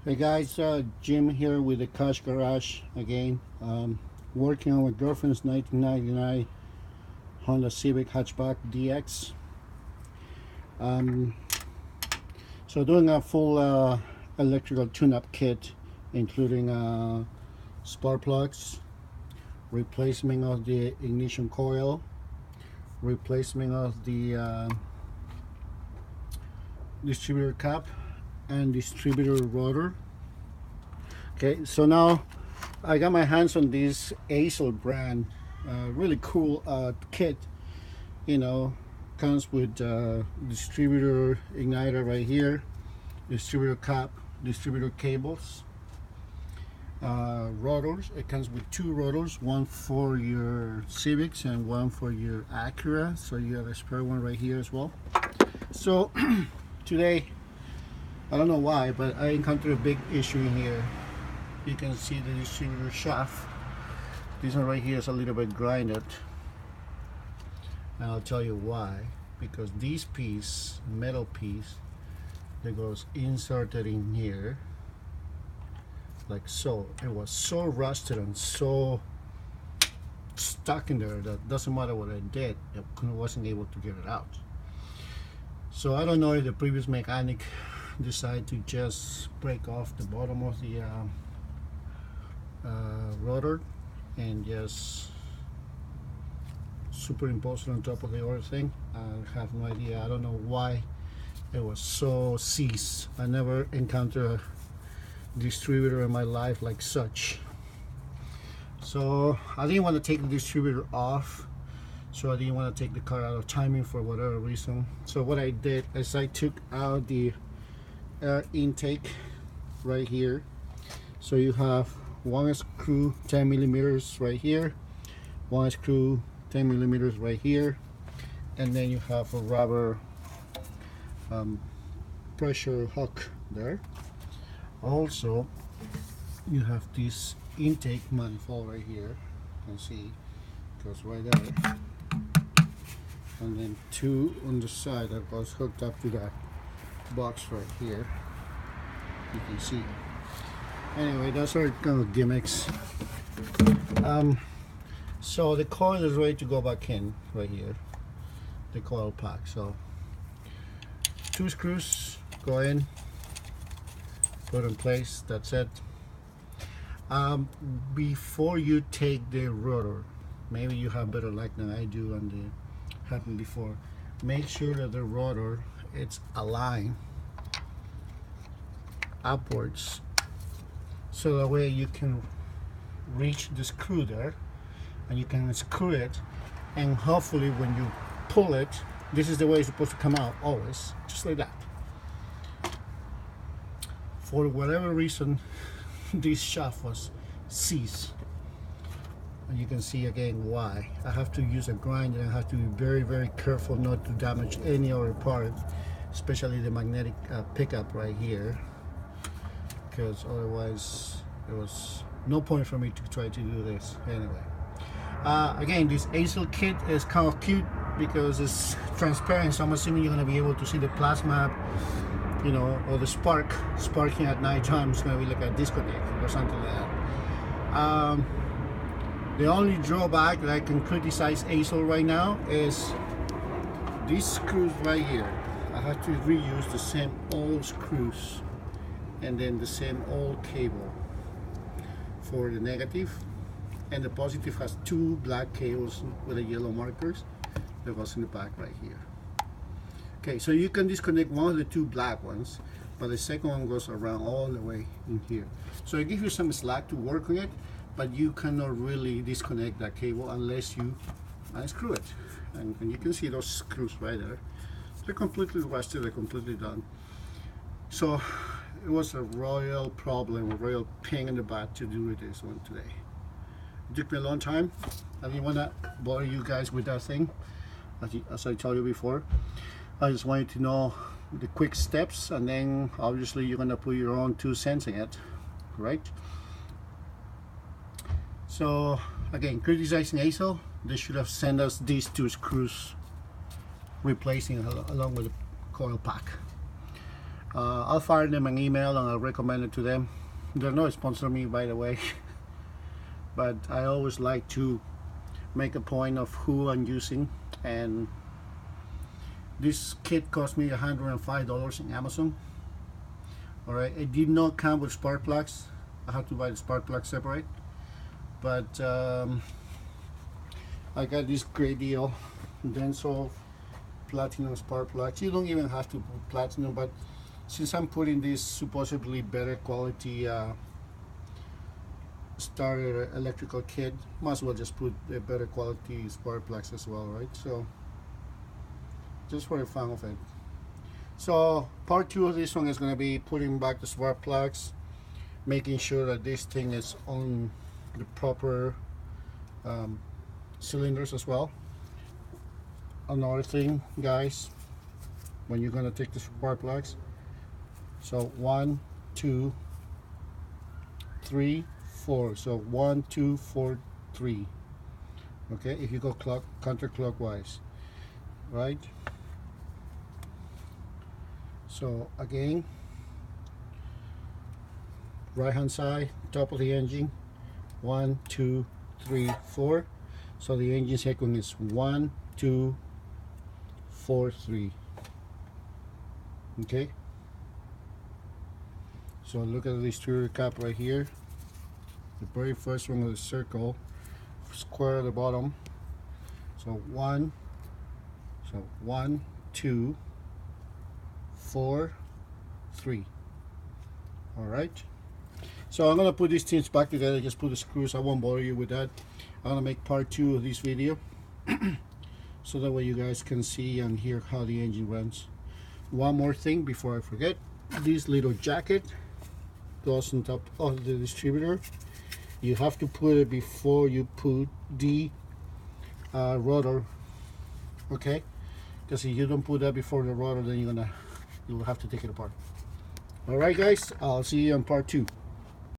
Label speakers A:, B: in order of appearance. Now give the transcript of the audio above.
A: Hey guys, Jim here with the Cash Garage again. Working on my girlfriend's 1999 Honda Civic Hatchback DX. Um, so doing a full electrical tune-up kit, including spark plugs, replacement of the ignition coil, replacement of the distributor cap and distributor rotor. Okay, so now I got my hands on this Acer brand, really cool kit. You know, comes with distributor igniter right here, distributor cap, distributor cables, rotors. It comes with two rotors, one for your Civics and one for your Acura. So you have a spare one right here as well. So today, I don't know why, but I encountered a big issue in here. You can see the distributor shaft. This one right here is a little bit grinded. And I'll tell you why. Because this piece, metal piece, that goes inserted in here, like so. It was so rusted and so stuck in there that doesn't matter what I did, I wasn't able to get it out. So I don't know if the previous mechanic decide to just break off the bottom of the rotor and just superimpose it on top of the other thing. I have no idea. I don't know why it was so seized. I never encountered a distributor in my life like such. So I didn't want to take the distributor off, so I didn't want to take the car out of timing for whatever reason. So what I did is I took out the air intake right here. So you have one screw 10 millimeters right here, one screw 10 millimeters right here, and then you have a rubber pressure hook there. Also you have this intake manifold right here. You can see it goes right there, and then two on the side that goes hooked up to that box right here. You can see. Anyway, those are kind of gimmicks. So the coil is ready to go back in right here, the coil pack. So two screws go in, put in place. That's it. Before you take the rotor, maybe you have better luck than I do and it happened before. Make sure that the rotor it's aligned upwards, so that way you can reach the screw there and you can screw it, and hopefully when you pull it, this is the way it's supposed to come out, always just like that. For whatever reason this shaft was seized, and you can see again why. I have to use a grinder and I have to be very careful not to damage any other part, especially the magnetic pickup right here, because otherwise there was no point for me to try to do this. Anyway, again, this Acer kit is kind of cute because it's transparent, so I'm assuming you're going to be able to see the plasma, you know, or the sparking at night time. It's going to be like a disconnect or something like that. The only drawback that I can criticize Acer right now is these screws right here. I have to reuse the same old screws and then the same old cable for the negative, and the positive has two black cables with the yellow markers that goes in the back right here. Okay, so you can disconnect one of the two black ones, but the second one goes around all the way in here. So it gives you some slack to work on it, but you cannot really disconnect that cable unless you unscrew it. And you can see those screws right there. They're completely rusted, they're completely done. So it was a royal problem, a royal pain in the butt to do this one today. It took me a long time. I didn't want to bother you guys with that thing, as I told you before. I just wanted to know the quick steps, and then obviously you're gonna put your own 2 cents in it, right? So again, criticizing Acer, they should have sent us these 2 screws replacing along with the coil pack. I'll fire them an email and I'll recommend it to them. They're not sponsoring me, by the way, but I always like to make a point of who I'm using. And this kit cost me $105 in Amazon. Alright, it did not come with spark plugs. I have to buy the spark plug separate, but I got this great deal, Denso platinum spark plugs. You don't even have to put platinum, but since I'm putting this supposedly better quality starter electrical kit, might as well just put a better quality spark plugs as well, right? So just for the fun of it. So part 2 of this one is going to be putting back the spark plugs, making sure that this thing is on the proper cylinders as well. Another thing, guys, when you're going to take the spark plugs, so 1, 2, 3, 4. So 1, 2, 4, 3. Okay, if you go counterclockwise, right? So again, right hand side, top of the engine, 1, 2, 3, 4. So the engine sequence is 1, 2, 4, 3. Okay. So look at the distributor cap right here. The very first one with a circle, square at the bottom. So 1, 2, 4, 3. All right. So I'm gonna put these things back together. Just put the screws. I won't bother you with that. I'm gonna make part 2 of this video, so that way you guys can see and hear how the engine runs. One more thing before I forget: this little jacket goes on top of the distributor. You have to put it before you put the rotor. Okay, because if you don't put that before the rotor, then you'll have to take it apart. All right, guys. I'll see you on part 2.